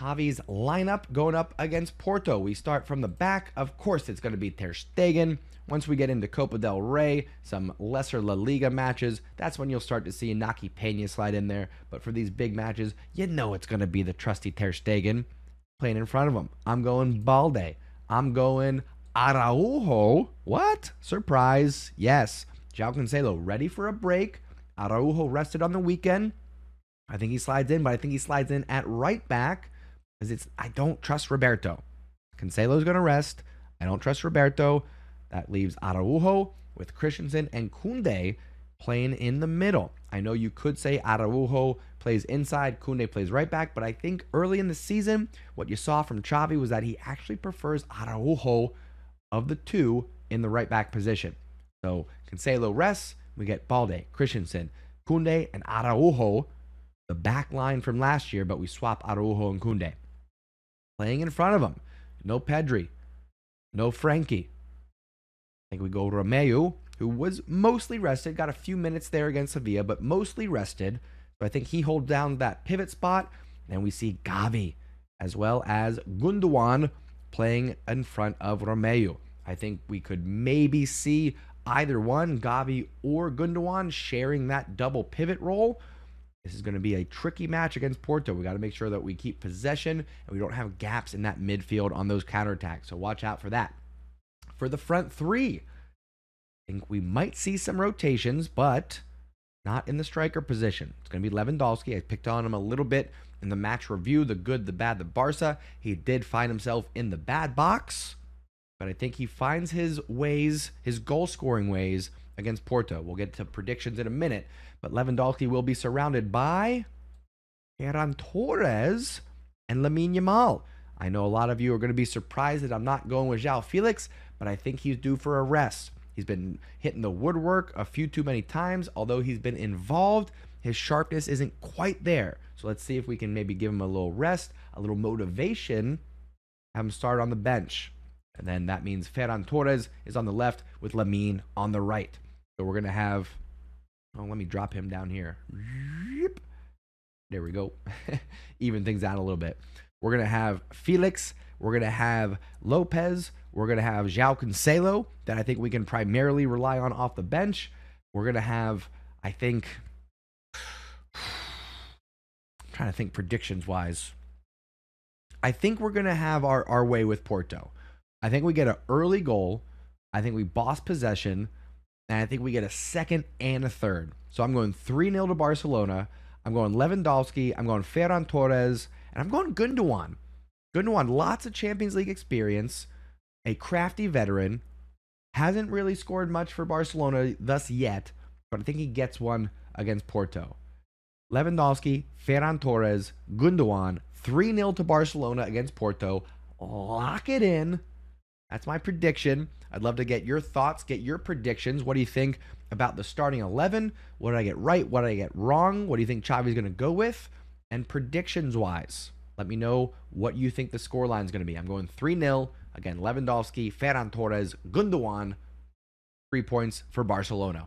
Xavi's lineup going up against Porto. We start from the back. Of course, it's going to be Ter Stegen. Once we get into Copa del Rey, some lesser La Liga matches, that's when you'll start to see Inaki Peña slide in there. But for these big matches, you know it's going to be the trusty Ter Stegen playing in front of him. I'm going Balde. I'm going Araujo. What? Surprise. Yes. João Cancelo ready for a break. Araujo rested on the weekend. I think he slides in, but I think he slides in at right back because I don't trust Roberto. Cancelo's going to rest. I don't trust Roberto. That leaves Araujo with Christensen and Koundé playing in the middle. I know you could say Araujo plays inside, Koundé plays right back, but I think early in the season, what you saw from Xavi was that he actually prefers Araujo of the two in the right back position. So Cancelo rests, we get Balde, Christensen, Koundé, and Araujo, the back line from last year, but we swap Araujo and Koundé. Playing in front of him, no Pedri, no Frankie. I think we go Romeu, who was mostly rested, got a few minutes there against Sevilla, but mostly rested. So I think he holds down that pivot spot. And we see Xavi as well as Gundogan playing in front of Romeu. I think we could maybe see either one, Xavi or Gundogan, sharing that double pivot role. This is going to be a tricky match against Porto. We got to make sure that we keep possession and we don't have gaps in that midfield on those counterattacks. So watch out for that. For the front three, I think we might see some rotations, but not in the striker position. It's going to be Lewandowski. I picked on him a little bit in the match review, the good, the bad, the Barca. He did find himself in the bad box, but I think he finds his ways, his goal-scoring ways against Porto. We'll get to predictions in a minute, but Lewandowski will be surrounded by Ferran Torres and Lamine Yamal. I know a lot of you are going to be surprised that I'm not going with João Felix, but I think he's due for a rest. He's been hitting the woodwork a few too many times. Although he's been involved, his sharpness isn't quite there. So let's see if we can maybe give him a little rest, a little motivation, have him start on the bench. And then that means Ferran Torres is on the left with Lamine on the right. So we're going to have, oh, let me drop him down here. There we go. Even things out a little bit. We're going to have Felix. We're going to have Lopez. We're going to have João Cancelo that I think we can primarily rely on off the bench. We're going to have, I think, I'm trying to think predictions-wise. I think we're going to have our way with Porto. I think we get an early goal. I think we boss possession. And I think we get a second and a third. So I'm going 3-0 to Barcelona. I'm going Lewandowski. I'm going Ferran Torres. And I'm going Gundogan. Gundogan, lots of Champions League experience. A crafty veteran. Hasn't really scored much for Barcelona thus yet. But I think he gets one against Porto. Lewandowski, Ferran Torres, Gundogan. 3-0 to Barcelona against Porto. Lock it in. That's my prediction. I'd love to get your thoughts, get your predictions. What do you think about the starting 11? What did I get right? What did I get wrong? What do you think Xavi's going to go with? And predictions-wise, let me know what you think the scoreline is going to be. I'm going 3-0. Again, Lewandowski, Ferran Torres, Gundogan. 3 points for Barcelona.